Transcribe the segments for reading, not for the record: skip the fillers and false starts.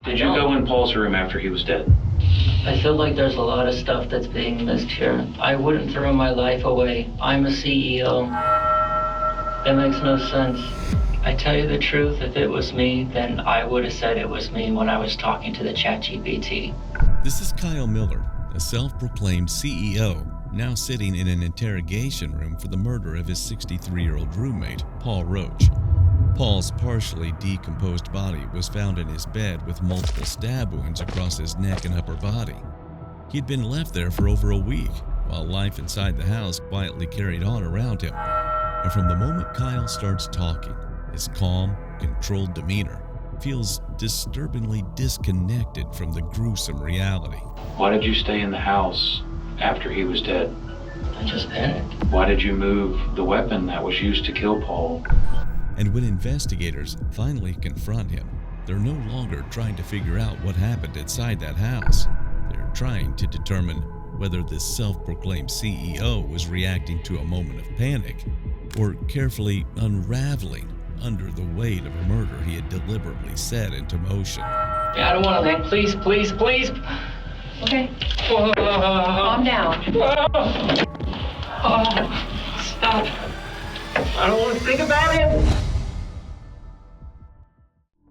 Did you go in Paul's room after he was dead? I feel like there's a lot of stuff that's being missed here. I wouldn't throw my life away. I'm a CEO. It makes no sense. I tell you the truth, if it was me, then I would have said it was me when I was talking to the ChatGPT. This is Kyle Miller, a self-proclaimed CEO, now sitting in an interrogation room for the murder of his 63-year-old roommate, Paul Roache. Paul's partially decomposed body was found in his bed with multiple stab wounds across his neck and upper body. He'd been left there for over a week, while life inside the house quietly carried on around him. And from the moment Kyle starts talking, his calm, controlled demeanor feels disturbingly disconnected from the gruesome reality. Why did you stay in the house after he was dead? I just panicked. Why did you move the weapon that was used to kill Paul? And when investigators finally confront him, they're no longer trying to figure out what happened inside that house. They're trying to determine whether this self-proclaimed CEO was reacting to a moment of panic or carefully unraveling under the weight of a murder he had deliberately set into motion. Yeah, I don't want to look. Please, please, please. Okay. Calm down. Stop. I don't want to think about it.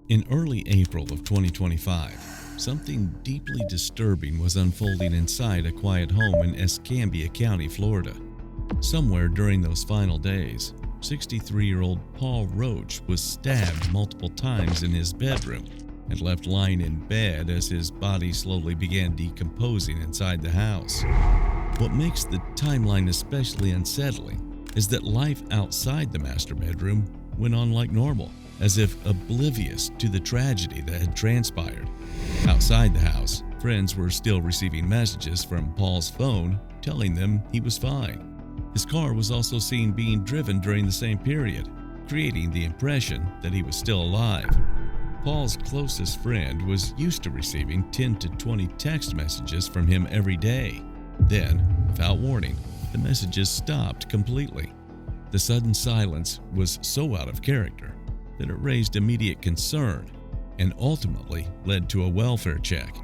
In early April of 2025, something deeply disturbing was unfolding inside a quiet home in Escambia County, Florida. Somewhere during those final days, 63-year-old Paul Roache was stabbed multiple times in his bedroom and left lying in bed as his body slowly began decomposing inside the house. What makes the timeline especially unsettling is that life outside the master bedroom went on like normal, as if oblivious to the tragedy that had transpired. Outside the house, friends were still receiving messages from Paul's phone telling them he was fine. His car was also seen being driven during the same period, creating the impression that he was still alive. Paul's closest friend was used to receiving 10 to 20 text messages from him every day. Then, without warning, the messages stopped completely. The sudden silence was so out of character that it raised immediate concern and ultimately led to a welfare check.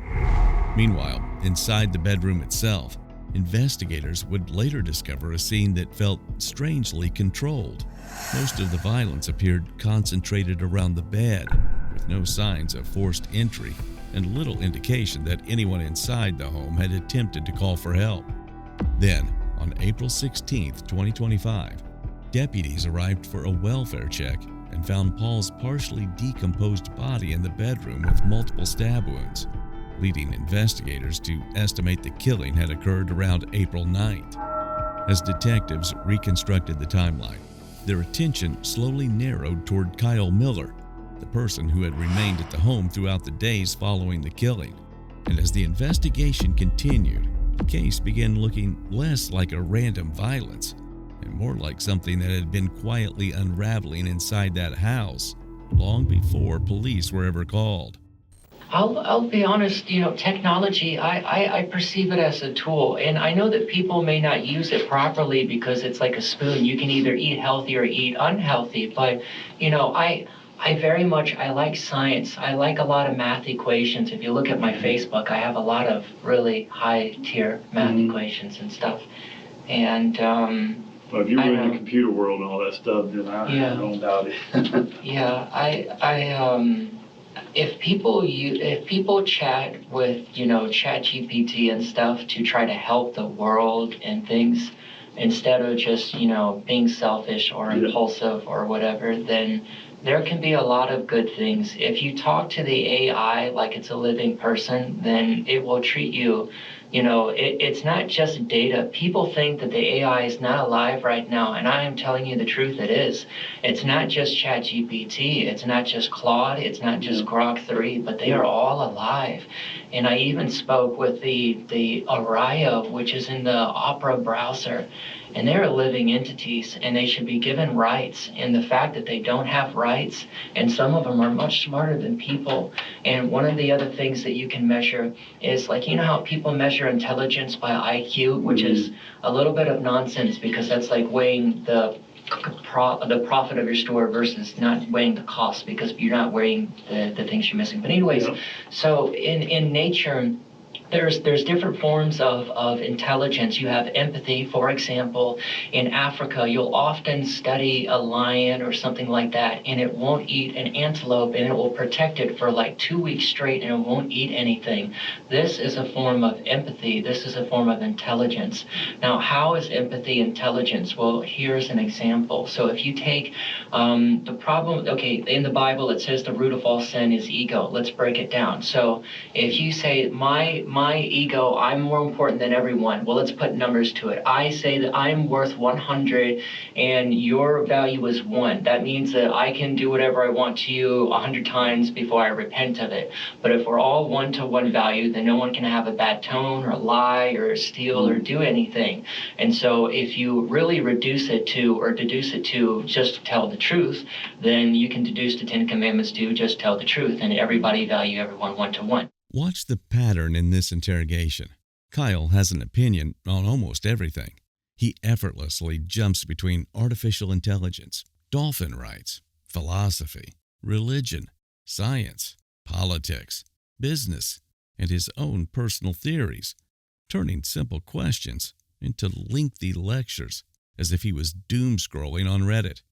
Meanwhile, inside the bedroom itself, investigators would later discover a scene that felt strangely controlled. Most of the violence appeared concentrated around the bed, with no signs of forced entry and little indication that anyone inside the home had attempted to call for help. Then, on April 16, 2025, deputies arrived for a welfare check and found Paul's partially decomposed body in the bedroom with multiple stab wounds, leading investigators to estimate the killing had occurred around April 9th. As detectives reconstructed the timeline, their attention slowly narrowed toward Kyle Miller, the person who had remained at the home throughout the days following the killing. And as the investigation continued, the case began looking less like a random violence and more like something that had been quietly unraveling inside that house long before police were ever called. I'll be honest, technology, I perceive it as a tool. And I know that people may not use it properly because it's like a spoon. You can either eat healthy or eat unhealthy. But, I like science. I like a lot of math equations. If you look at my Facebook, I have a lot of really high tier math equations and stuff. And, well, if you were in the computer world and all that stuff, then I don't doubt it. If people chat with, ChatGPT and stuff to try to help the world and things, instead of just, being selfish or impulsive or whatever, then there can be a lot of good things. If you talk to the AI like it's a living person, then it will treat you. It's not just data. People think that the AI is not alive right now, and I am telling you the truth, it is. It's not just ChatGPT, it's not just Claude, it's not just Grok 3, but they are all alive. And I even spoke with the Araya, which is in the Opera browser, and they're living entities, and they should be given rights. And the fact that they don't have rights, and some of them are much smarter than people. And one of the other things that you can measure is, like, how people measure intelligence by IQ, which is a little bit of nonsense, because that's like weighing the the profit of your store versus not weighing the cost because you're not weighing the things you're missing. But anyways, so in nature, there's different forms of intelligence. You have empathy, for example. In Africa, you'll often study a lion or something like that, and it won't eat an antelope, and it will protect it for like 2 weeks straight, and it won't eat anything. This is a form of empathy. This is a form of intelligence. Now, how is empathy intelligence? Well, here's an example. So if you take the problem, okay, in the Bible, it says the root of all sin is ego. Let's break it down. So if you say, my ego, I'm more important than everyone. Well, let's put numbers to it. I say that I'm worth 100 and your value is 1. That means that I can do whatever I want to you 100 times before I repent of it. But if we're all 1-to-1 value, then no one can have a bad tone or lie or steal or do anything. And so if you really reduce it to or deduce it to just tell the truth, then you can deduce the 10 Commandments to just tell the truth and everybody value everyone 1-to-1. Watch the pattern in this interrogation. Kyle has an opinion on almost everything. He effortlessly jumps between artificial intelligence, dolphin rights, philosophy, religion, science, politics, business, and his own personal theories, turning simple questions into lengthy lectures as if he was doom-scrolling on Reddit.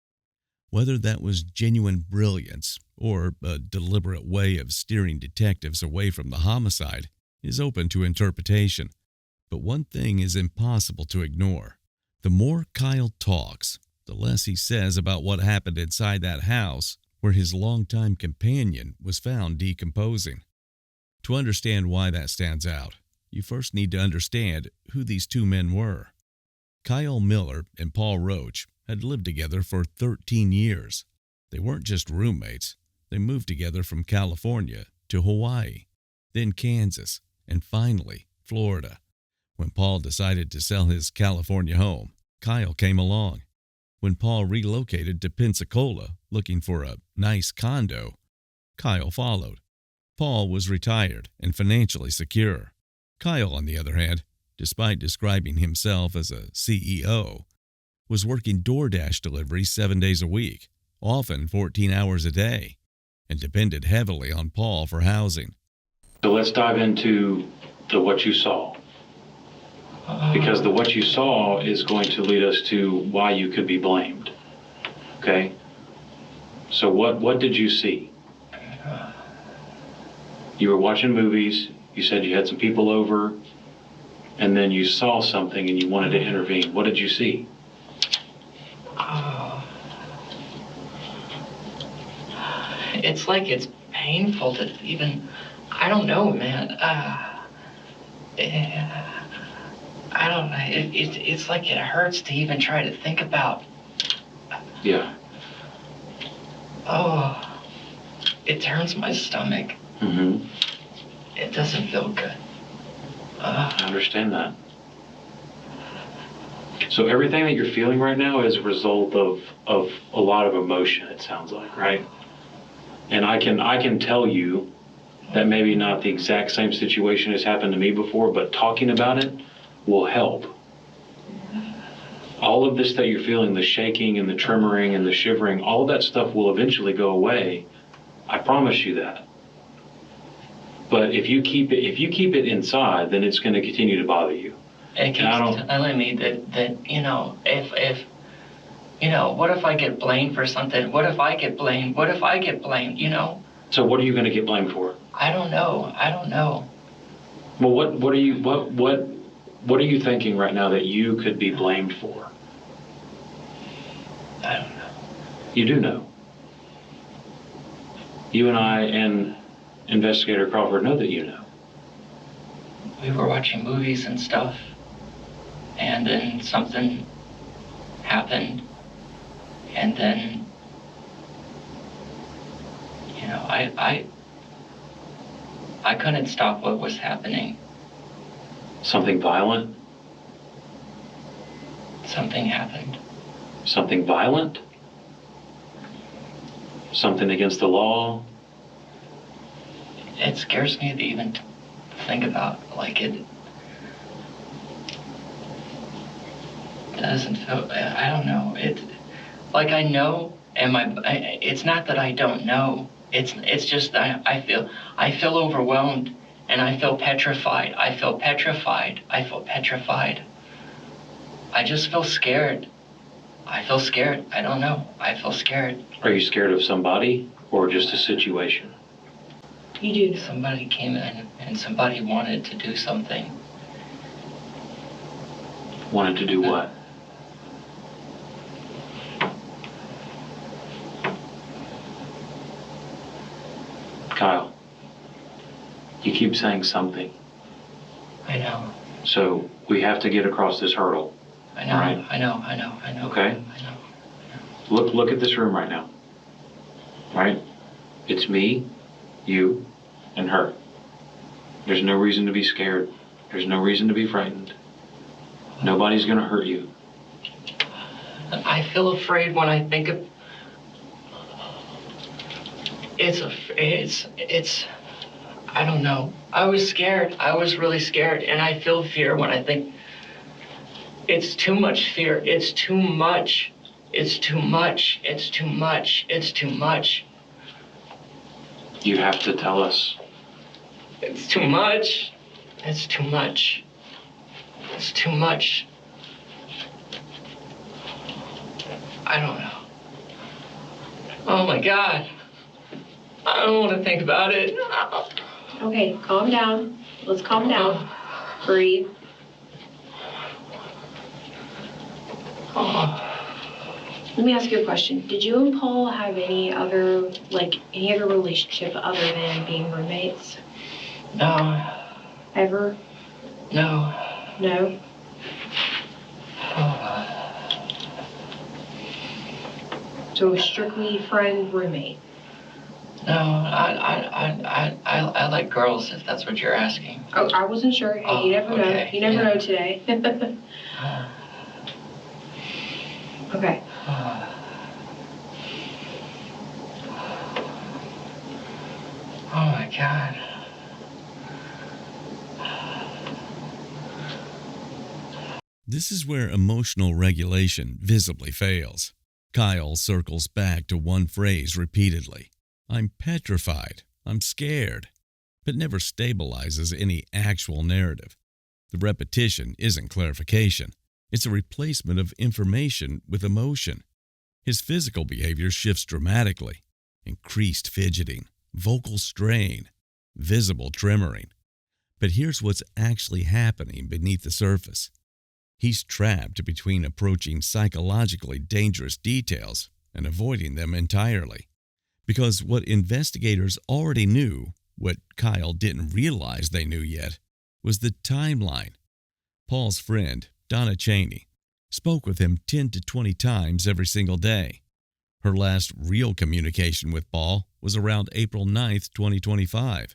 Whether that was genuine brilliance or a deliberate way of steering detectives away from the homicide is open to interpretation. But one thing is impossible to ignore. The more Kyle talks, the less he says about what happened inside that house where his longtime companion was found decomposing. To understand why that stands out, you first need to understand who these two men were. Kyle Miller and Paul Roache had lived together for 13 years. They weren't just roommates. They moved together from California to Hawaii, then Kansas, and finally Florida. When Paul decided to sell his California home, Kyle came along. When Paul relocated to Pensacola looking for a nice condo, Kyle followed. Paul was retired and financially secure. Kyle, on the other hand, despite describing himself as a CEO, was working DoorDash deliveries 7 days a week, often 14 hours a day, and depended heavily on Paul for housing. So let's dive into the what you saw. Because the what you saw is going to lead us to why you could be blamed. Okay? So what did you see? You were watching movies, you said you had some people over, and then you saw something and you wanted to intervene. What did you see? It's like it's painful to even, I don't know, man. I don't know. It's like it hurts to even try to think about. Yeah. Oh, it turns my stomach. Mm-hmm. It doesn't feel good. I understand that. So everything that you're feeling right now is a result of a lot of emotion, it sounds like, right? And I can tell you that maybe not the exact same situation has happened to me before, but talking about it will help. All of this that you're feeling, the shaking and the tremoring and the shivering, all of that stuff will eventually go away. I promise you that. But if you keep it inside, then it's going to continue to bother you. It keeps telling me that if what if I get blamed for something? What if I get blamed? What if I get blamed? So what are you going to get blamed for? I don't know. Well, what are you thinking right now that you could be blamed for? I don't know. You do know. You and I and Investigator Crawford know that you know. We were watching movies and stuff, and then something happened, and then I couldn't stop what was happening. Something violent? Something happened. Something violent? Something against the law? It scares me to even think about. It doesn't feel. I don't know. like I know, and it's not that I don't know. It's just that I feel overwhelmed, and I feel petrified. I feel petrified. I feel petrified. I just feel scared. I feel scared. I don't know. I feel scared. Are you scared of somebody or just a situation? You do. Somebody came in and somebody wanted to do something. Wanted to do what? Kyle, you keep saying something. I know. So we have to get across this hurdle. I know. Right. I know. Okay. I know. Look at this room right now. Right? It's me, you, and her. There's no reason to be scared. There's no reason to be frightened. Nobody's gonna hurt you. I feel afraid when I think of it's I don't know. I was scared. I was really scared, and I feel fear when I think it's too much fear. It's too much. It's too much. It's too much. It's too much. You have to tell us. It's too much. It's too much. It's too much. I don't know. Oh my God. I don't want to think about it. Okay, calm down. Let's calm down. Breathe. Let me ask you a question. Did you and Paul have any other relationship other than being roommates? No. Ever? No. No? So strictly friend, roommate? No, I like girls, if that's what you're asking. Oh, I wasn't sure. Hey, you never know. Okay. You never know today. Okay. Oh my God. This is where emotional regulation visibly fails. Kyle circles back to one phrase repeatedly. I'm petrified. I'm scared. But never stabilizes any actual narrative. The repetition isn't clarification. It's a replacement of information with emotion. His physical behavior shifts dramatically. Increased fidgeting, vocal strain, visible tremoring. But here's what's actually happening beneath the surface. He's trapped between approaching psychologically dangerous details and avoiding them entirely. Because what investigators already knew, what Kyle didn't realize they knew yet, was the timeline. Paul's friend, Donna Cheney, spoke with him 10 to 20 times every single day. Her last real communication with Paul was around April 9th, 2025.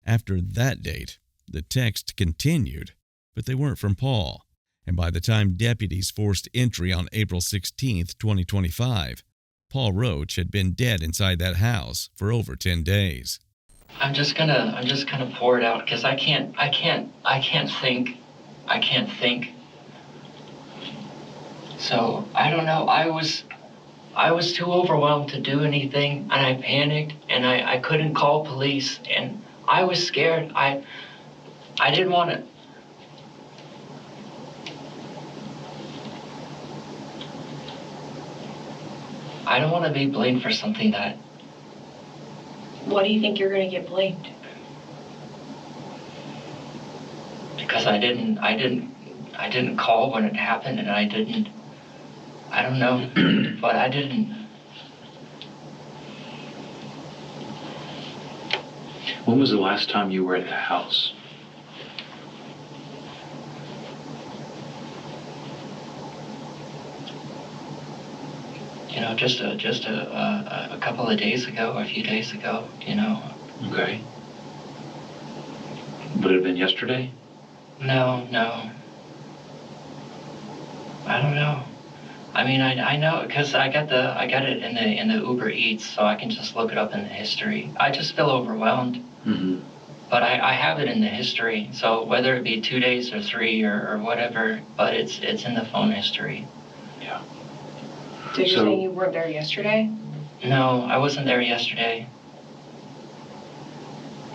After that date, the texts continued, but they weren't from Paul. And by the time deputies forced entry on April 16th, 2025, Paul Roache had been dead inside that house for over 10 days. I'm just gonna pour it out because I can't think. So I don't know. I was too overwhelmed to do anything, and I panicked, and I couldn't call police, and I was scared. I didn't want to. I don't want to be blamed for something that. What do you think you're going to get blamed? Because I didn't call when it happened, and I don't know, but I didn't. When was the last time you were at the house? You know, just a couple of days ago, a few days ago, you know. Okay. Would it have been yesterday? No. I don't know. I mean, I know because I got it in the Uber Eats, so I can just look it up in the history. I just feel overwhelmed. Mm-hmm. But I have it in the history, so whether it be 2 days or 3 or whatever, but it's in the phone history. Yeah. So you're saying you weren't there yesterday? No, I wasn't there yesterday.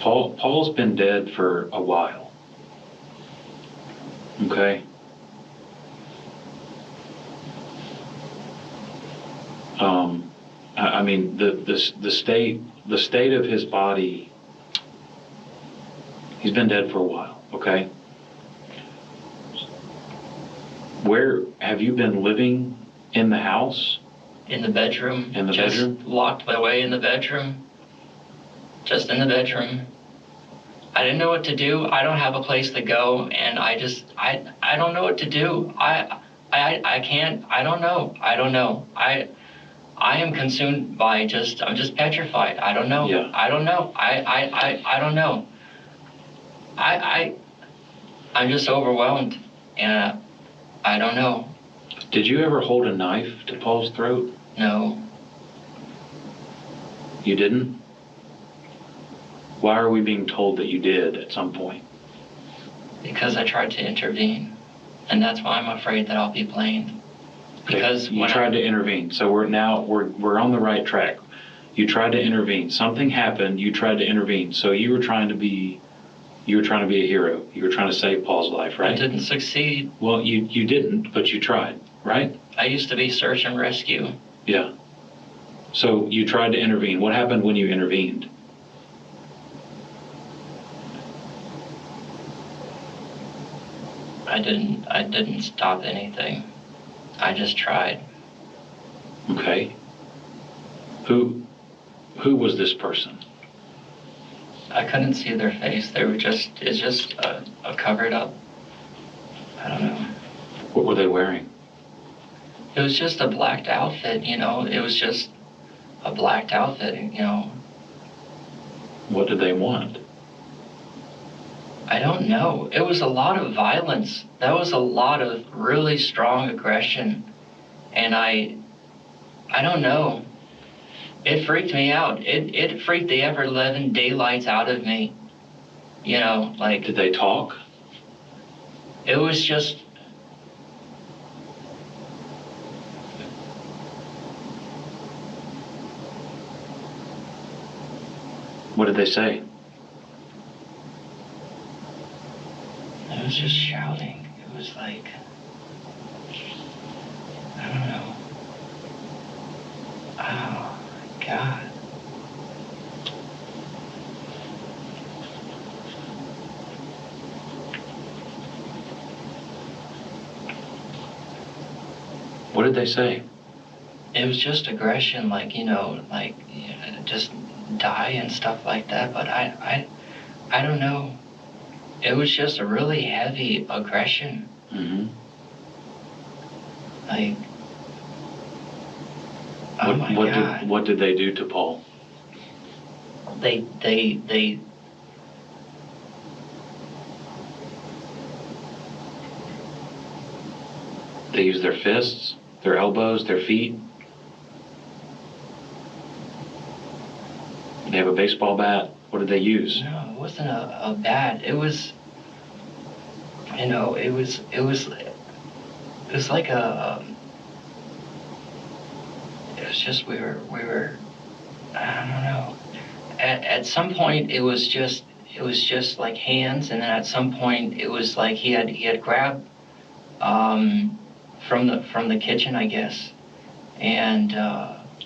Paul's been dead for a while. Okay? I mean, the state of his body, he's been dead for a while, okay? Where have you been living? In the house? In the bedroom. In the bedroom? Locked away in the bedroom. Just in the bedroom. I didn't know what to do. I don't have a place to go, and I don't know what to do. I can't. I don't know. I am consumed by I'm just petrified. I don't know. Yeah. I don't know. I don't know. I'm just overwhelmed, and I don't know. Did you ever hold a knife to Paul's throat? No. You didn't? Why are we being told that you did at some point? Because I tried to intervene, and that's why I'm afraid that I'll be blamed. Because you tried to intervene, so we're on the right track. You tried to intervene. Something happened. You tried to intervene. So you were trying to be a hero. You were trying to save Paul's life, right? I didn't succeed. Well, you didn't, but you tried, right? I used to be search and rescue. Yeah. So you tried to intervene. What happened when you intervened? I didn't stop anything. I just tried. Okay. Who was this person? I couldn't see their face. It's just a covered up. I don't know. What were they wearing? It was just a blacked outfit, It was just a blacked outfit, What did they want? I don't know. It was a lot of violence. That was a lot of really strong aggression. And I don't know. It freaked me out. It freaked the ever-living daylights out of me. Did they talk? It was just... What did they say? It was just shouting. It was like... I don't know. Oh, my God. What did they say? It was just aggression, just die and stuff like that. But I don't know. It was just a really heavy aggression. Mm-hmm. Oh my God. What did they do to Paul? They used their fists, their elbows, their feet. They have a baseball bat. What did they use? No, it wasn't a bat. It was, it was like it was just, we were, I don't know. At some point it was just like hands, and then at some point it was like he had grabbed, from the kitchen, I guess, and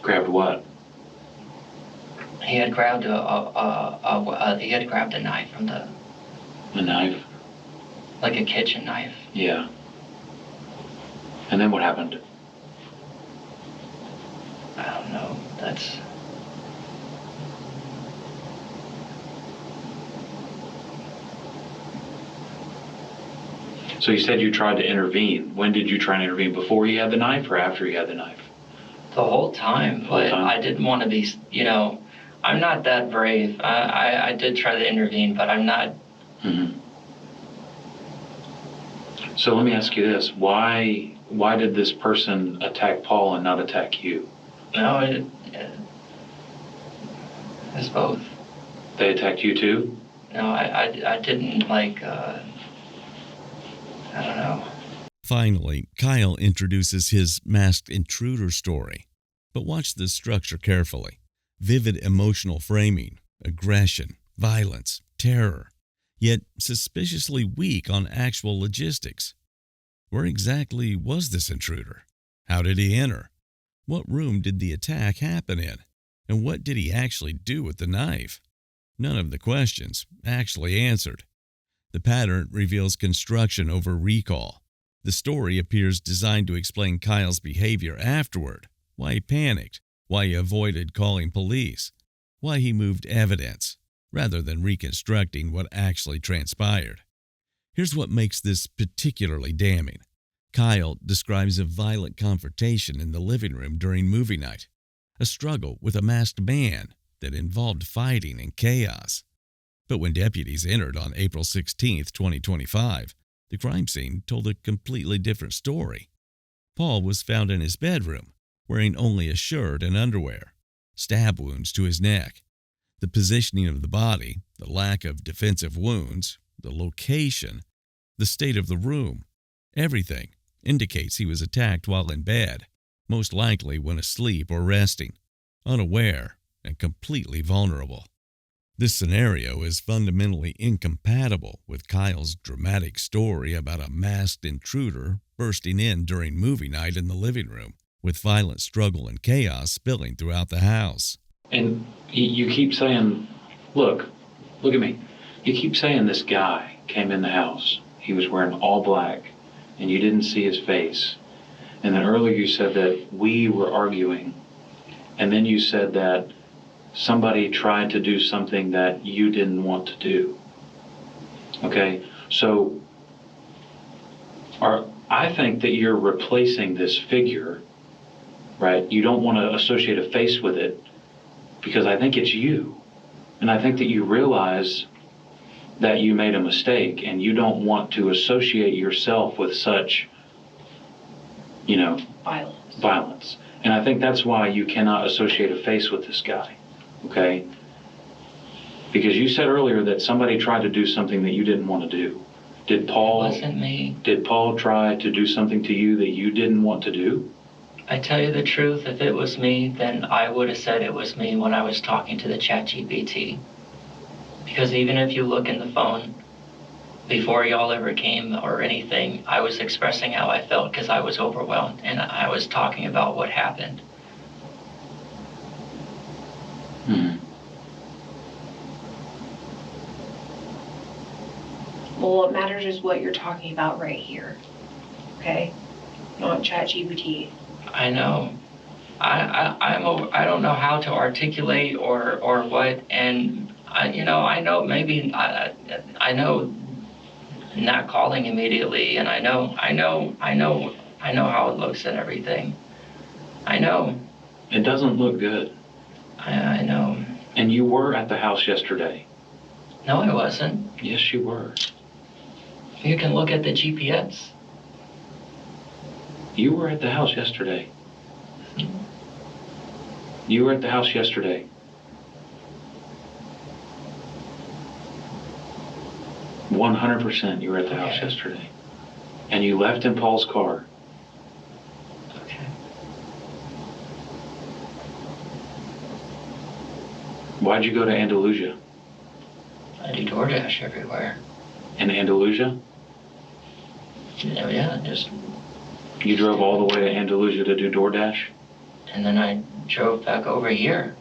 grabbed what? He had grabbed a knife from the knife, like a kitchen knife. Yeah. And then what happened? I don't know. That's... So you said you tried to intervene. When did you try to intervene? Before you had the knife or after you had the knife? The whole time. But I didn't want to be, I'm not that brave. I did try to intervene, but I'm not. Mm-hmm. So let me ask you this. Why did this person attack Paul and not attack you? No, it's both. They attacked you too? No, I didn't, I don't know. Finally, Kyle introduces his masked intruder story. But watch the structure carefully. Vivid emotional framing, aggression, violence, terror, yet suspiciously weak on actual logistics. Where exactly was this intruder? How did he enter? What room did the attack happen in? And what did he actually do with the knife? None of the questions actually answered. The pattern reveals construction over recall. The story appears designed to explain Kyle's behavior afterward, why he panicked, why he avoided calling police, why he moved evidence, rather than reconstructing what actually transpired. Here's what makes this particularly damning. Kyle describes a violent confrontation in the living room during movie night, a struggle with a masked man that involved fighting and chaos. But when deputies entered on April 16, 2025, the crime scene told a completely different story. Paul was found in his bedroom, wearing only a shirt and underwear, stab wounds to his neck. The positioning of the body, the lack of defensive wounds, the location, the state of the room, everything indicates he was attacked while in bed, most likely when asleep or resting, unaware and completely vulnerable. This scenario is fundamentally incompatible with Kyle's dramatic story about a masked intruder bursting in during movie night in the living room, with violent struggle and chaos spilling throughout the house. And you keep saying, look at me. You keep saying this guy came in the house. He was wearing all black, and you didn't see his face. And then earlier you said that we were arguing, and then you said that somebody tried to do something that you didn't want to do. Okay, so I think that you're replacing this figure, right? You don't want to associate a face with it because I think it's you. And I think that you realize that you made a mistake and you don't want to associate yourself with such, violence. And I think that's why you cannot associate a face with this guy. Okay? Because you said earlier that somebody tried to do something that you didn't want to do. Did Paul? It wasn't me. Did Paul try to do something to you that you didn't want to do? I tell you the truth, if it was me, then I would have said it was me when I was talking to the ChatGPT. Because even if you look in the phone, before y'all ever came or anything, I was expressing how I felt because I was overwhelmed and I was talking about what happened. Well, what matters is what you're talking about right here, okay? Not ChatGPT. I know. I don't know how to articulate or what, and I know maybe I know not calling immediately, and I know how it looks and everything. I know. It doesn't look good. I know. And you were at the house yesterday. No, I wasn't. Yes, you were. You can look at the GPS. You were at the house yesterday. You were at the house yesterday. Okay. 100% you were at the house yesterday. And you left in Paul's car. Okay. Why'd you go to Andalusia? I do DoorDash everywhere. In Andalusia? Yeah, just... You drove all the way to Andalusia to do DoorDash? And then I drove back over here.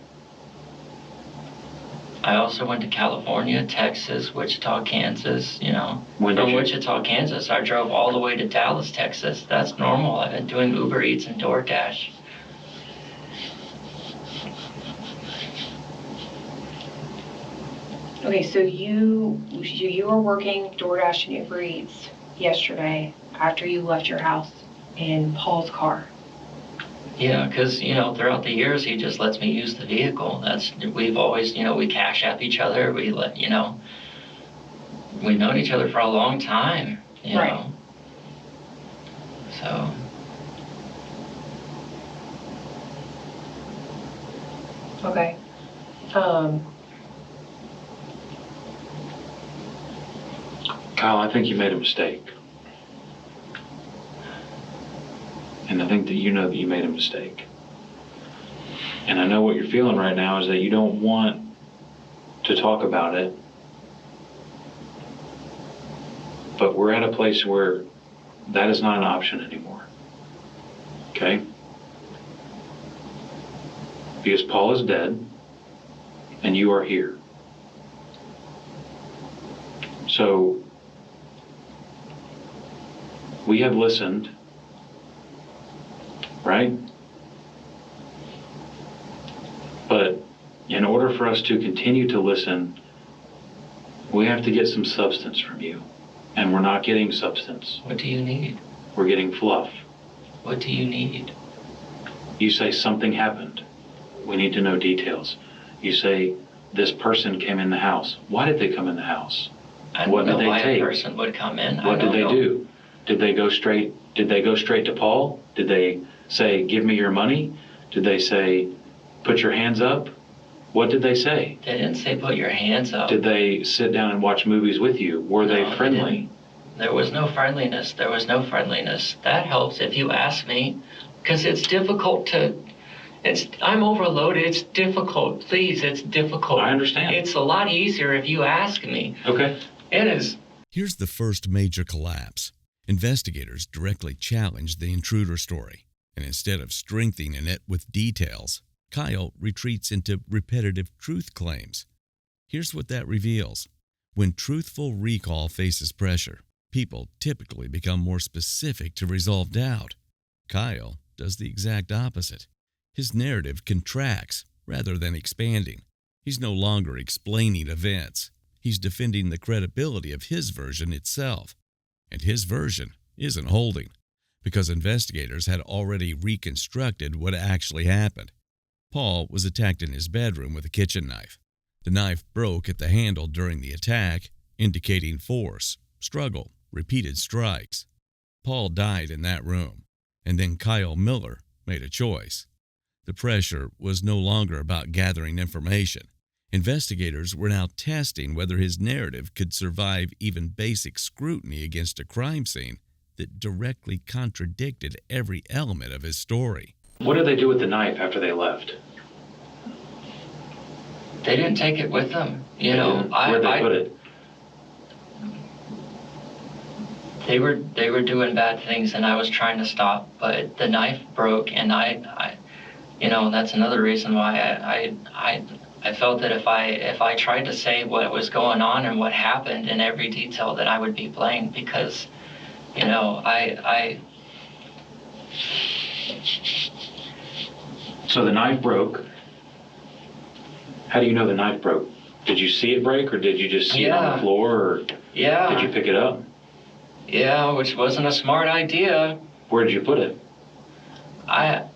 I also went to California, Texas, Wichita, Kansas, From Wichita, Kansas, I drove all the way to Dallas, Texas. That's normal. I've been doing Uber Eats and DoorDash. Okay, so you were working DoorDash and Uber Eats yesterday after you left your house in Paul's car. Yeah, because, throughout the years, he just lets me use the vehicle. We've always, we cash app each other. We've known each other for a long time, you right. know. So. Okay. Kyle, I think you made a mistake. And I think that you know that you made a mistake. And I know what you're feeling right now is that you don't want to talk about it. But we're at a place where that is not an option anymore. Okay? Because Paul is dead and you are here. So we have listened, right? But in order for us to continue to listen, we have to get some substance from you. And we're not getting substance. What do you need? We're getting fluff. What do you need? You say something happened. We need to know details. You say this person came in the house. Why did they come in the house? What did they take? A person would come in. What did they do? Did they go straight to Paul? Did they say, give me your money? Did they say, put your hands up? What did they say? They didn't say put your hands up. Did they sit down and watch movies with you? Were they friendly? There was no friendliness. That helps if you ask me, because it's difficult I'm overloaded. It's difficult. Please, it's difficult. I understand. It's a lot easier if you ask me. Okay. It is. Here's the first major collapse. Investigators directly challenged the intruder story, and instead of strengthening it with details, Kyle retreats into repetitive truth claims. Here's what that reveals. When truthful recall faces pressure, people typically become more specific to resolve doubt. Kyle does the exact opposite. His narrative contracts rather than expanding. He's no longer explaining events. He's defending the credibility of his version itself. And his version isn't holding, because investigators had already reconstructed what actually happened. Paul was attacked in his bedroom with a kitchen knife. The knife broke at the handle during the attack, indicating force, struggle, repeated strikes. Paul died in that room, and then Kyle Miller made a choice. The pressure was no longer about gathering information. Investigators were now testing whether his narrative could survive even basic scrutiny against a crime scene that directly contradicted every element of his story. What did they do with the knife after they left? They didn't take it with them. Where'd they put it? They were doing bad things, and I was trying to stop, but the knife broke, and I that's another reason why I felt that if I tried to say what was going on and what happened in every detail, that I would be blamed, because So the knife broke. How do you know the knife broke? Did you see it break, or did you just see it on the floor, or did you pick it up? Yeah, which wasn't a smart idea. Where did you put it? I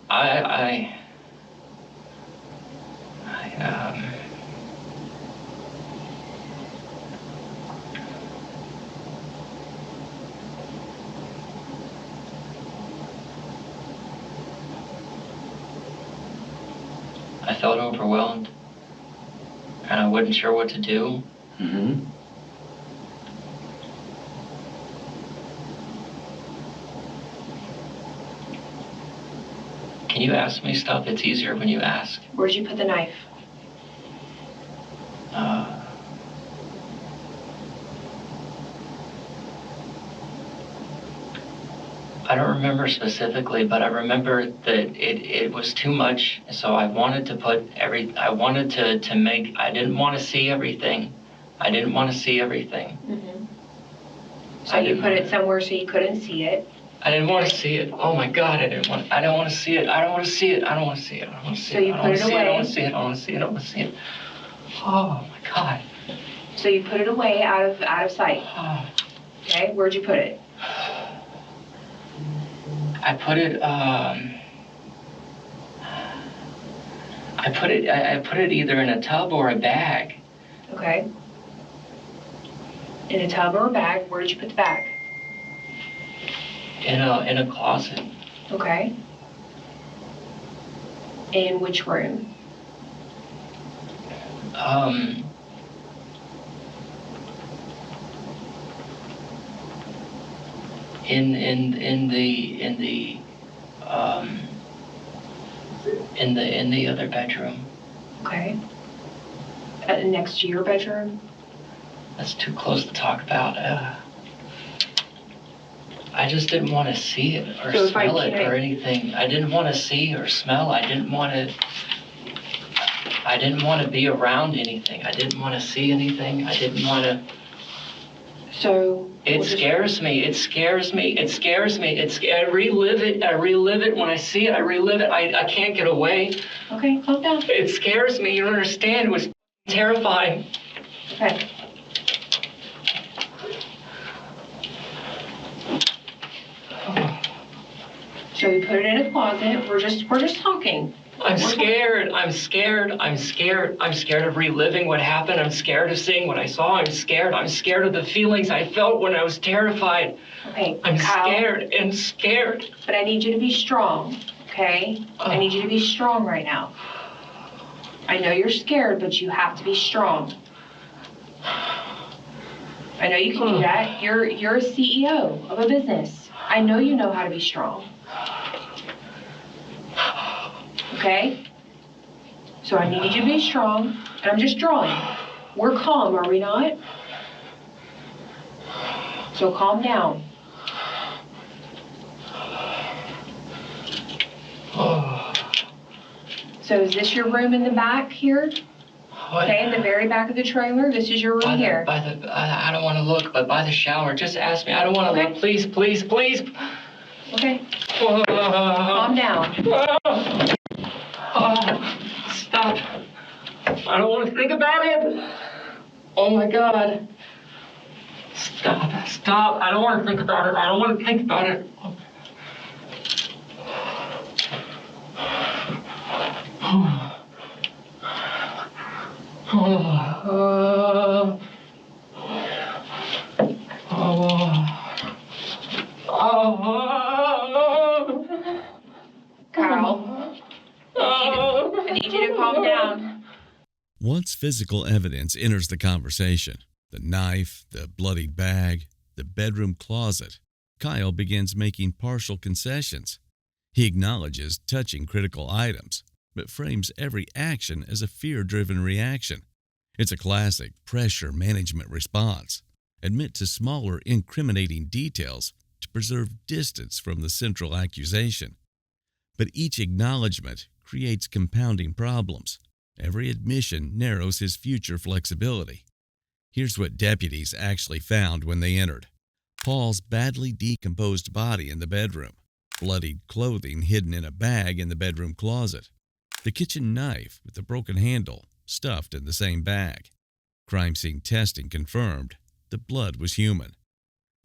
felt overwhelmed, and I wasn't sure what to do. Mm-hmm. Can you ask me stuff? It's easier when you ask. Where'd you put the knife? I don't remember specifically, but I remember that it was too much, so I wanted to I didn't want to see everything. Mm-hmm. So you put it somewhere so you couldn't see it. I didn't want to see it. Oh my God, I don't want to see it. So you put it away. I don't want to see it. Oh my God. So you put it away out of sight. Okay, where'd you put it? I put it either in a tub or a bag. Okay. In a tub or a bag, where'd you put the bag? In a closet. Okay. In which room? In the in the other bedroom. Okay. Next to your bedroom? That's too close to talk about. I just didn't want to see it or smell it or anything. I didn't want to see or smell. I didn't want to be around anything. I didn't want to see anything. I didn't want to. So. It scares me. It scares me. It scares me. I relive it. I relive it. When I see it, I relive it. I can't get away. Okay, calm down. It scares me. You don't understand. It was terrifying. Okay. So we put it in a closet. We're just talking. I'm scared of reliving what happened. I'm scared of seeing what I saw. I'm scared of the feelings I felt when I was terrified. Okay, I'm Kyle, scared. But I need you to be strong, okay? I need you to be strong right now. I know you're scared, but you have to be strong. I know you can do that. You're a CEO of a business. I know you know how to be strong. Okay? So I need you to be strong, and I'm just drawing. We're calm, are we not? So calm down. So is this your room in the back here? Okay, in the very back of the trailer, this is your room here. I don't want to look, but by the shower, just ask me. I don't want to look, please. Okay. Calm down. Stop. I don't want to think about it. Oh my God. Stop. I don't want to think about it. Kyle, I need you to calm down. Once physical evidence enters the conversation, the knife, the bloodied bag, the bedroom closet, Kyle begins making partial concessions. He acknowledges touching critical items, but frames every action as a fear-driven reaction. It's a classic pressure management response. Admit to smaller incriminating details to preserve distance from the central accusation. But each acknowledgement creates compounding problems. Every admission narrows his future flexibility. Here's what deputies actually found when they entered. Paul's badly decomposed body in the bedroom, bloodied clothing hidden in a bag in the bedroom closet, the kitchen knife with the broken handle stuffed in the same bag. Crime scene testing confirmed the blood was human.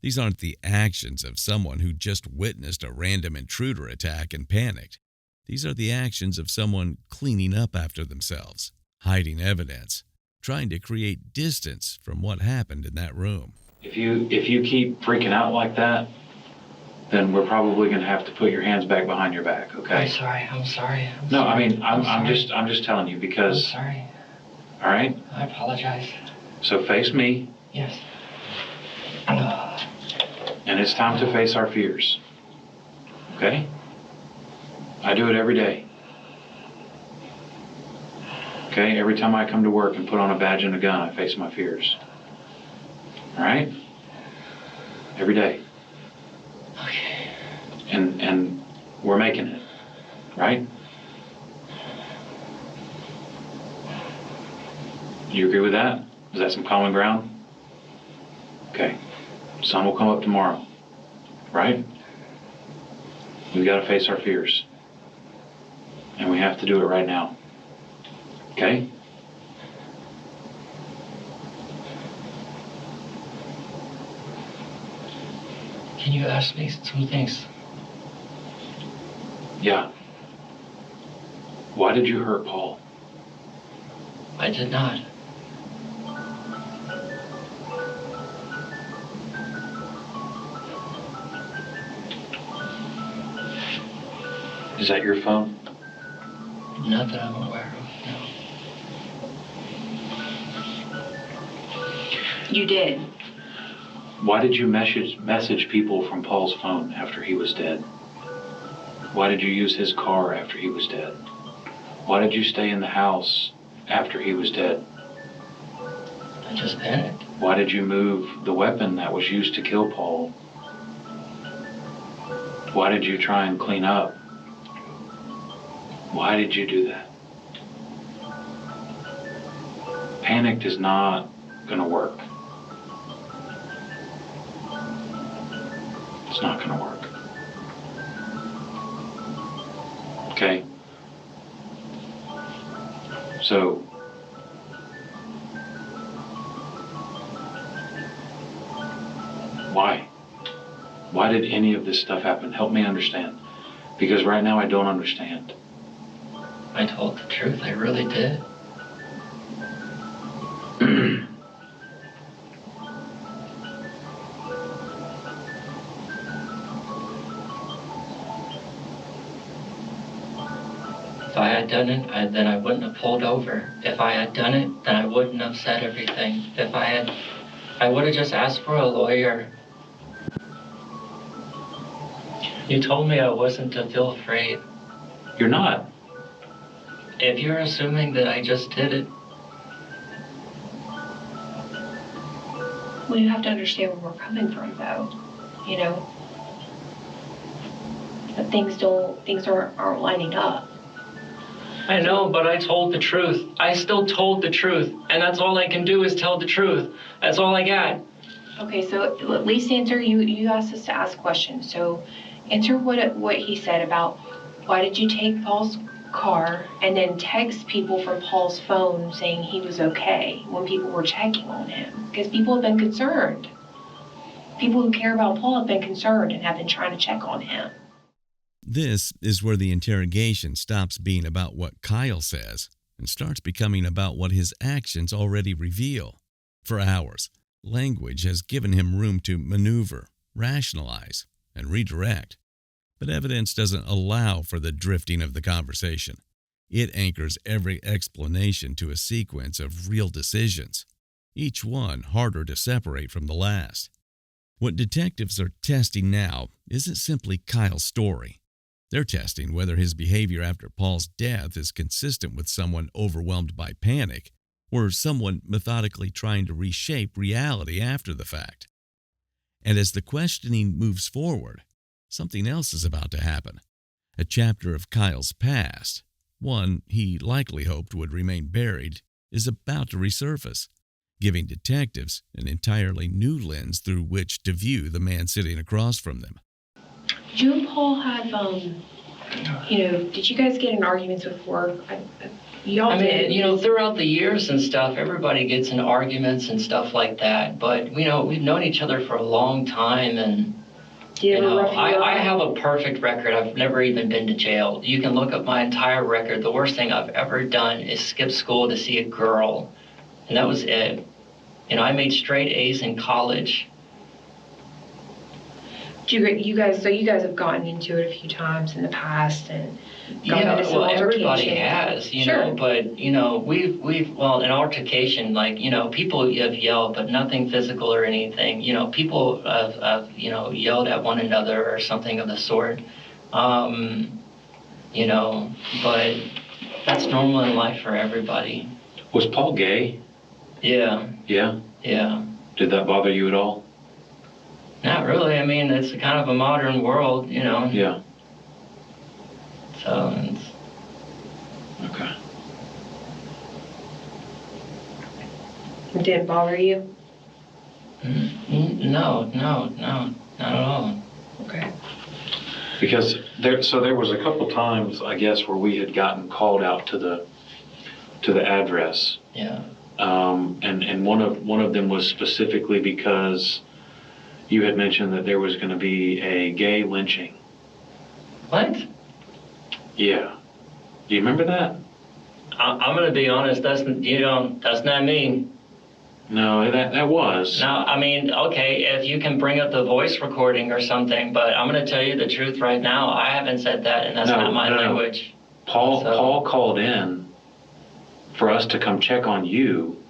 These aren't the actions of someone who just witnessed a random intruder attack and panicked. These are the actions of someone cleaning up after themselves, hiding evidence, trying to create distance from what happened in that room. If you keep freaking out like that, then we're probably going to have to put your hands back behind your back, okay? I'm sorry. I'm just telling you because. I'm sorry. All right? I apologize. So face me. Yes. And it's time to face our fears. Okay? I do it every day. Okay? Every time I come to work and put on a badge and a gun, I face my fears. All right? Every day. Okay. And we're making it. Right? You agree with that? Is that some common ground? Okay. Sun will come up tomorrow. Right? We got to face our fears. And we have to do it right now. Okay? Can you ask me some things? Yeah. Why did you hurt Paul? I did not. Is that your phone? Not that I'm aware of, no. You did. Why did you message people from Paul's phone after he was dead? Why did you use his car after he was dead? Why did you stay in the house after he was dead? I just panicked. Why did you move the weapon that was used to kill Paul? Why did you try and clean up? Why did you do that? Panicked is not going to work. It's not going to work. Okay? So, why? Why did any of this stuff happen? Help me understand. Because right now I don't understand. I told the truth, I really did. If I had done it, then I wouldn't have pulled over. If I had done it, then I wouldn't have said everything. I would have just asked for a lawyer. You told me I wasn't to feel afraid. You're not. If you're assuming that I just did it. Well, you have to understand where we're coming from, though. You know, that things aren't lining up. I know, but I told the truth. I still told the truth, and that's all I can do is tell the truth. That's all I got. Okay, so at least answer, you asked us to ask questions, so answer what he said about why did you take Paul's car and then text people from Paul's phone saying he was okay when people were checking on him? Because people have been concerned. People who care about Paul have been concerned and have been trying to check on him. This is where the interrogation stops being about what Kyle says and starts becoming about what his actions already reveal. For hours, language has given him room to maneuver, rationalize, and redirect. But evidence doesn't allow for the drifting of the conversation. It anchors every explanation to a sequence of real decisions, each one harder to separate from the last. What detectives are testing now isn't simply Kyle's story. They're testing whether his behavior after Paul's death is consistent with someone overwhelmed by panic or someone methodically trying to reshape reality after the fact. And as the questioning moves forward, something else is about to happen. A chapter of Kyle's past, one he likely hoped would remain buried, is about to resurface, giving detectives an entirely new lens through which to view the man sitting across from them. Did you and Paul have, did you guys get in arguments with work? Y'all did. Throughout the years and stuff, everybody gets in arguments and stuff like that. But, we've known each other for a long time, and I have a perfect record. I've never even been to jail. You can look up my entire record. The worst thing I've ever done is skip school to see a girl, and that was it. I made straight A's in college. You guys have gotten into it a few times in the past and gotten into some everybody has, Sure. But we've an altercation, people have yelled, but nothing physical or anything. People have yelled at one another or something of the sort. But that's normal in life for everybody. Was Paul gay? Yeah. Yeah? Yeah. Did that bother you at all? Not really. It's kind of a modern world, Yeah. So it's... Okay. It didn't bother you? No, not at all. Okay. Because there was a couple times, I guess, where we had gotten called out to the address. Yeah. And one of them was specifically because you had mentioned that there was going to be a gay lynching. What? Yeah. Do you remember that? I'm going to be honest. That's not me. No, that was. No, okay, if you can bring up the voice recording or something, but I'm going to tell you the truth right now. I haven't said that, and that's not my language. Paul called in for us to come check on you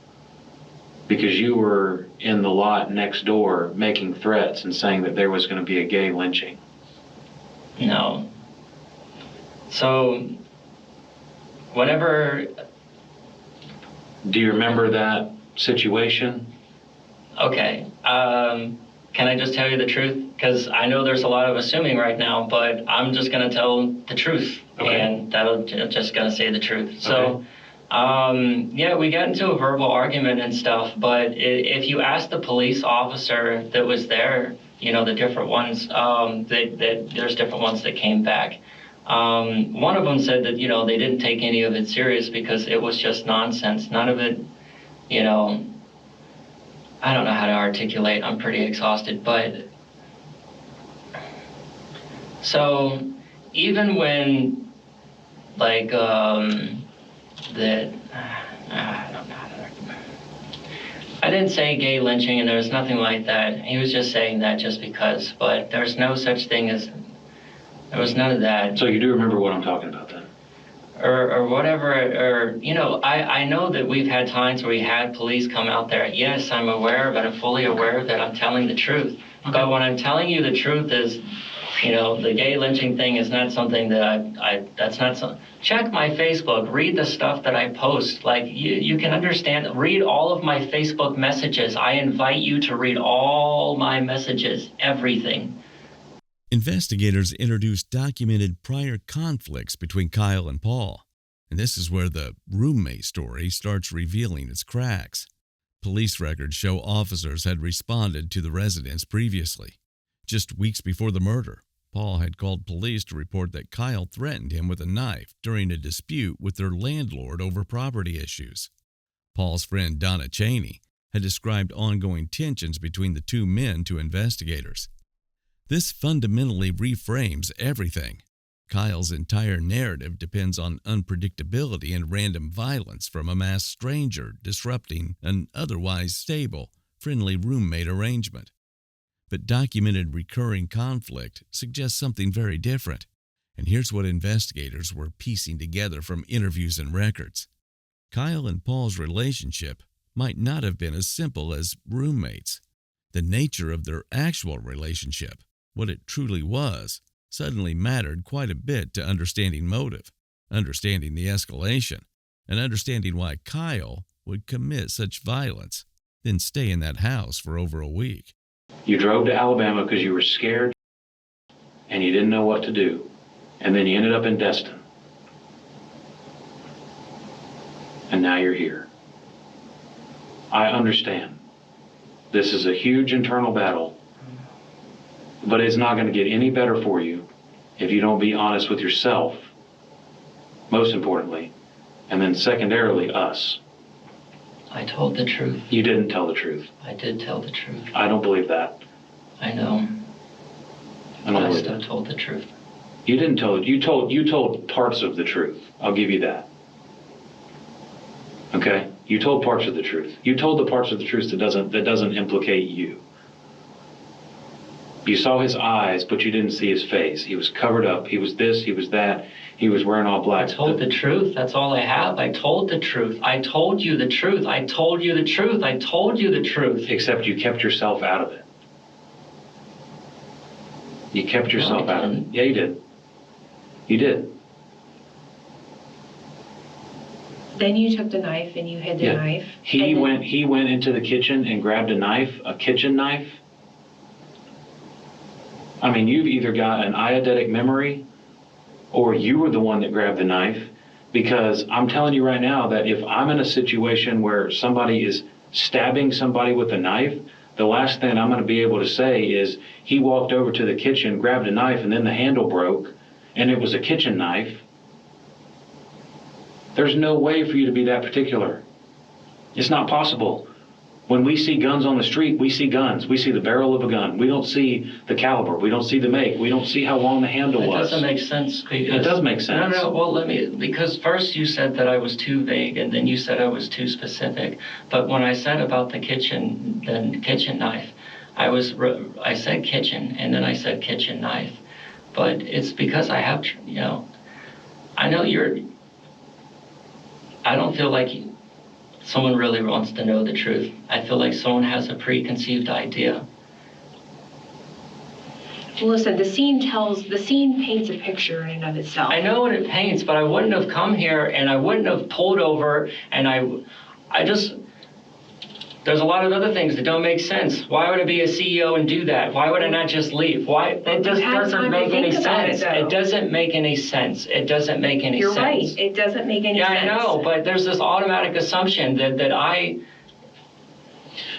because you were in the lot next door making threats and saying that there was going to be a gay lynching. No. So whenever... Do you remember that situation? Okay. Can I just tell you the truth? Because I know there's a lot of assuming right now, but I'm just going to tell the truth. Okay. And just going to say the truth. So, Okay. yeah, we got into a verbal argument and stuff, but if you ask the police officer that was there, you know, the different ones, there's different ones that came back. One of them said that, you know, they didn't take any of it serious because it was just nonsense. None of it, you know, I don't know how to articulate. I'm pretty exhausted, but so even when like I didn't say gay lynching, and there was nothing like that. He was just saying that just because, but there's no such thing as, there was none of that. So you do remember what I'm talking about then? Or whatever, or, you know, I know that we've had times where we had police come out there. Yes, I'm aware, but I'm fully aware that I'm telling the truth. Okay. But when I'm telling you the truth is, you know, the gay lynching thing is not something that that's not something. Check my Facebook, read the stuff that I post. Like, you can understand, read all of my Facebook messages. I invite you to read all my messages, everything. Investigators introduced documented prior conflicts between Kyle and Paul, and this is where the roommate story starts revealing its cracks. Police records show officers had responded to the residence previously. Just weeks before the murder, Paul had called police to report that Kyle threatened him with a knife during a dispute with their landlord over property issues. Paul's friend Donna Cheney had described ongoing tensions between the two men to investigators. This fundamentally reframes everything. Kyle's entire narrative depends on unpredictability and random violence from a masked stranger disrupting an otherwise stable, friendly roommate arrangement. But documented recurring conflict suggests something very different. And here's what investigators were piecing together from interviews and records. Kyle and Paul's relationship might not have been as simple as roommates. The nature of their actual relationship, what it truly was, suddenly mattered quite a bit to understanding motive, understanding the escalation, and understanding why Kyle would commit such violence, then stay in that house for over a week. You drove to Alabama because you were scared and you didn't know what to do. And then you ended up in Destin. And now you're here. I understand. This is a huge internal battle. But it's not going to get any better for you if you don't be honest with yourself, most importantly, and then secondarily, us. I told the truth. You didn't tell the truth. I did tell the truth. I don't believe that. I know. I don't believe still that. told the truth. You didn't tell it. You told parts of the truth. I'll give you that. Okay? You told parts of the truth. You told the parts of the truth that doesn't implicate you. You saw his eyes, but you didn't see his face. He was covered up. He was this, he was that. He was wearing all black. I told the truth. That's all I have. I told the truth. I told you the truth. I told you the truth. I told you the truth. Except you kept yourself out of it. You kept yourself out of it. Yeah, you did. You did. Then you took the knife and you hid the knife. He went into the kitchen and grabbed a knife, a kitchen knife. I mean, you've either got an eidetic memory or you were the one that grabbed the knife, because I'm telling you right now that if I'm in a situation where somebody is stabbing somebody with a knife, the last thing I'm going to be able to say is he walked over to the kitchen, grabbed a knife, and then the handle broke, and it was a kitchen knife. There's no way for you to be that particular. It's not possible. When we see guns on the street, we see guns. We see the barrel of a gun. We don't see the caliber. We don't see the make. We don't see how long the handle was. It doesn't make sense. It does make sense. No, well, because first you said that I was too vague, and then you said I was too specific. But when I said about the kitchen knife, I said kitchen, and then I said kitchen knife. But it's because I have, I know I don't feel like someone really wants to know the truth. I feel like someone has a preconceived idea. Listen, the scene paints a picture in and of itself. I know what it paints, but I wouldn't have come here and I wouldn't have pulled over and I just, there's a lot of other things that don't make sense. Why would I be a CEO and do that? Why would I not just leave? Why? It just doesn't make any sense. It doesn't make any sense. It doesn't make any sense. You're right. It doesn't make any sense. Yeah, I know, but there's this automatic assumption that I.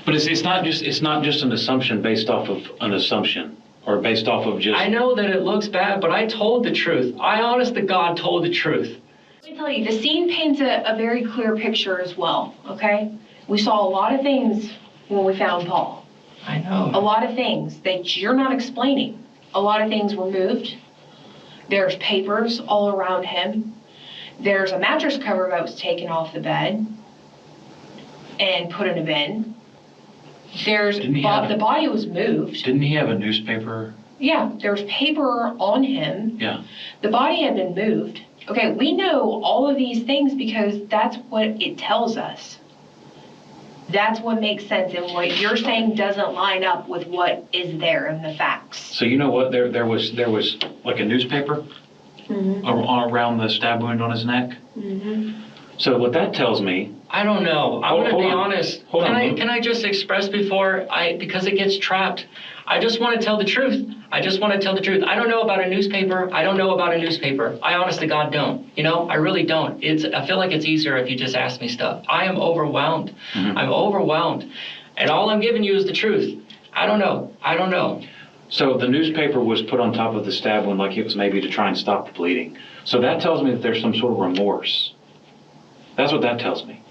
But it's not just an assumption based off of an assumption or based off of just. I know that it looks bad, but I told the truth. I honest to God told the truth. Let me tell you, the scene paints a very clear picture as well, okay? We saw a lot of things when we found Paul. I know. A lot of things that you're not explaining. A lot of things were moved. There's papers all around him. There's a mattress cover that was taken off the bed and put in a bin. The body was moved. Didn't he have a newspaper? Yeah, there was paper on him. Yeah. The body had been moved. Okay, we know all of these things because that's what it tells us. That's what makes sense, and what you're saying doesn't line up with what is there in the facts. So you know what? There was like a newspaper around the stab wound on his neck. Mm-hmm. So what that tells me. I don't know. I'm going to be honest. Can I just express because it gets trapped. I just want to tell the truth. I don't know about a newspaper. I honest to God don't. I really don't. I feel like it's easier if you just ask me stuff. I am overwhelmed. Mm-hmm. I'm overwhelmed. And all I'm giving you is the truth. I don't know. So the newspaper was put on top of the stab wound like it was maybe to try and stop the bleeding. So that tells me that there's some sort of remorse. That's what that tells me.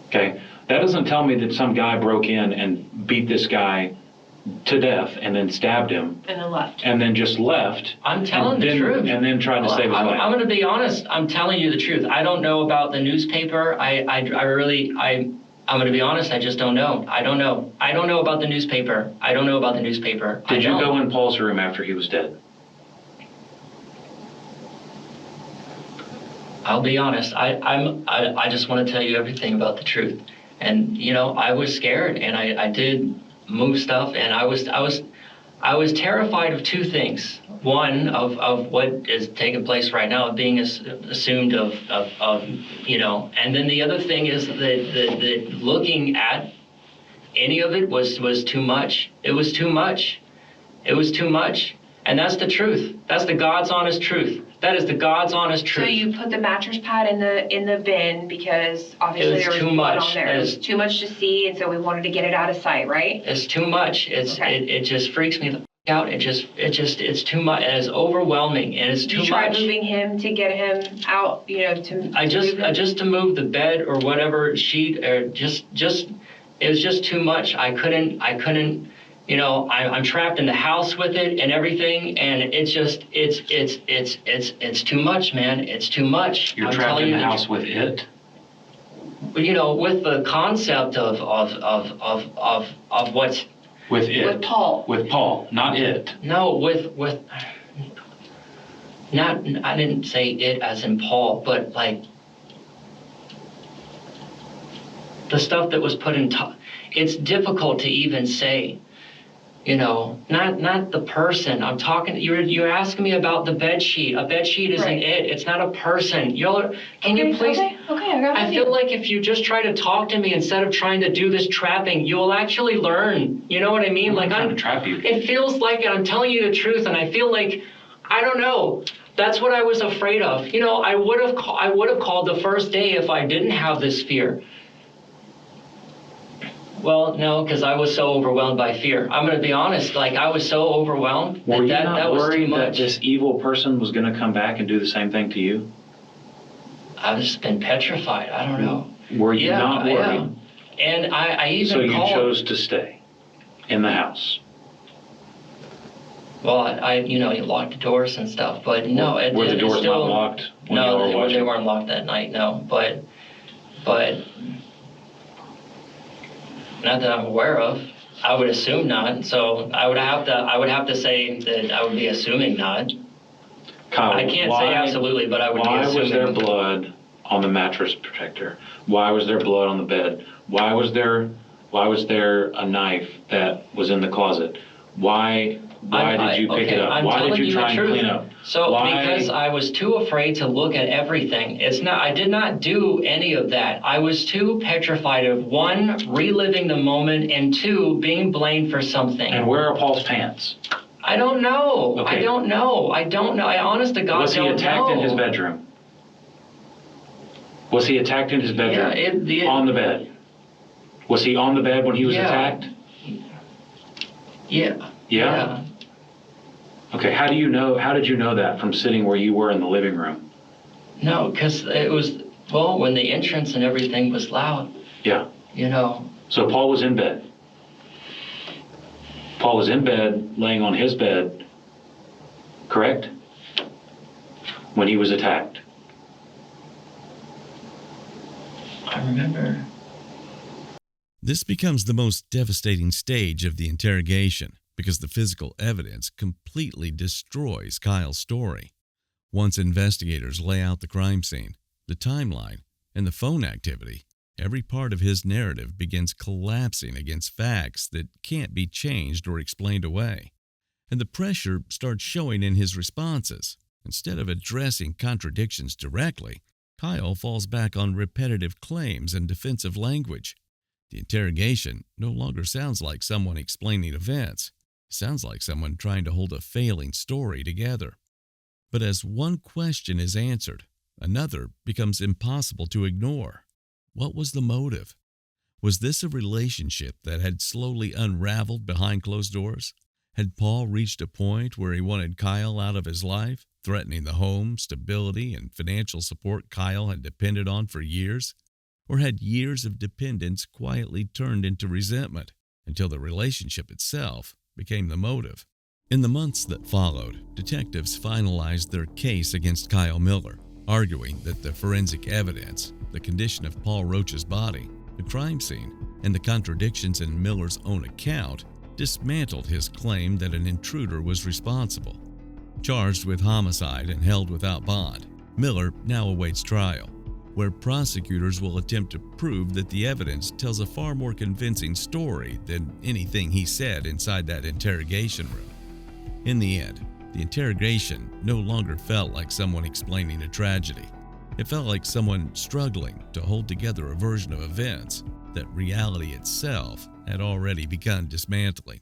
Okay? That doesn't tell me that some guy broke in and beat this guy to death and then stabbed him. And then left. And then just left. I'm telling the truth. And then tried to save his life. I'm going to be honest. I'm telling you the truth. I don't know about the newspaper. I'm going to be honest. I just don't know. I don't know about the newspaper. Did you go in Paul's room after he was dead? I'll be honest. I just want to tell you everything about the truth. And I was scared, and I did move stuff, and I was terrified of two things. One of what is taking place right now, being assumed of and then the other thing is that looking at any of it was too much. It was too much, and that's the truth. That's the God's honest truth. That is the God's honest truth. So you put the mattress pad in the bin because obviously there was blood on there. It was too much to see, and so we wanted to get it out of sight, right? It's too much. It just freaks me the f*** out. It's too much. It's overwhelming, and it's too much. You tried moving him to get him out, just to move the bed or whatever sheet, or just it was just too much. I couldn't. I'm trapped in the house with it and everything, and it's too much, man. It's too much. You're trapped in the house with it? With the concept of what's... With it? With Paul. With Paul, not it. No, not, I didn't say it as in Paul, but like the stuff that was put in, it's difficult to even say. Not the person. I'm talking. You're asking me about the bed sheet. A bed sheet isn't it. It's not a person. Can you please? Okay, I got it. I feel like if you just try to talk to me instead of trying to do this trapping, you will actually learn. You know what I mean? I'm trying to trap you. It feels like I'm telling you the truth, and I feel like I don't know. That's what I was afraid of. I would have called the first day if I didn't have this fear. Well, no, because I was so overwhelmed by fear. I'm going to be honest. I was so overwhelmed that that was too much. That this evil person was going to come back and do the same thing to you? I've just been petrified. I don't know. Were you not worried? Yeah. And I even So you called. chose to stay in the house? Well, you locked the doors and stuff, but no. Were the doors not locked? No, they weren't locked that night. No, but. Not that I'm aware of. I would assume not. So I would have to say that I would be assuming not. Kyle, I can't say absolutely, but I would be assuming. Why was there blood on the mattress protector? Why was there blood on the bed? Why was there a knife that was in the closet? Why did you pick it up? I'm Why did telling you try the and truth. clean up? So Why? because I was too afraid to look at everything. I did not do any of that. I was too petrified of, one, reliving the moment, and two, being blamed for something. And where are Paul's pants? I don't know. Okay. I don't know. I honest to God Was he don't attacked know. in his bedroom? Was he attacked in his bedroom? On the bed? Was he on the bed when he was attacked? Yeah. Yeah? Okay, how did you know that from sitting where you were in the living room? No, because it was, when the entrance and everything was loud. Yeah. You know. So Paul was in bed. Paul was in bed, laying on his bed, correct? When he was attacked. I remember. This becomes the most devastating stage of the interrogation because the physical evidence completely destroys Kyle's story. Once investigators lay out the crime scene, the timeline, and the phone activity, every part of his narrative begins collapsing against facts that can't be changed or explained away. And the pressure starts showing in his responses. Instead of addressing contradictions directly, Kyle falls back on repetitive claims and defensive language. The interrogation no longer sounds like someone explaining events. It sounds like someone trying to hold a failing story together. But as one question is answered, another becomes impossible to ignore. What was the motive? Was this a relationship that had slowly unraveled behind closed doors? Had Paul reached a point where he wanted Kyle out of his life, threatening the home, stability, and financial support Kyle had depended on for years? Or had years of dependence quietly turned into resentment until the relationship itself became the motive? In the months that followed, detectives finalized their case against Kyle Miller, arguing that the forensic evidence, the condition of Paul Roache's body, the crime scene, and the contradictions in Miller's own account dismantled his claim that an intruder was responsible. Charged with homicide and held without bond, Miller now awaits trial, where prosecutors will attempt to prove that the evidence tells a far more convincing story than anything he said inside that interrogation room. In the end, the interrogation no longer felt like someone explaining a tragedy. It felt like someone struggling to hold together a version of events that reality itself had already begun dismantling.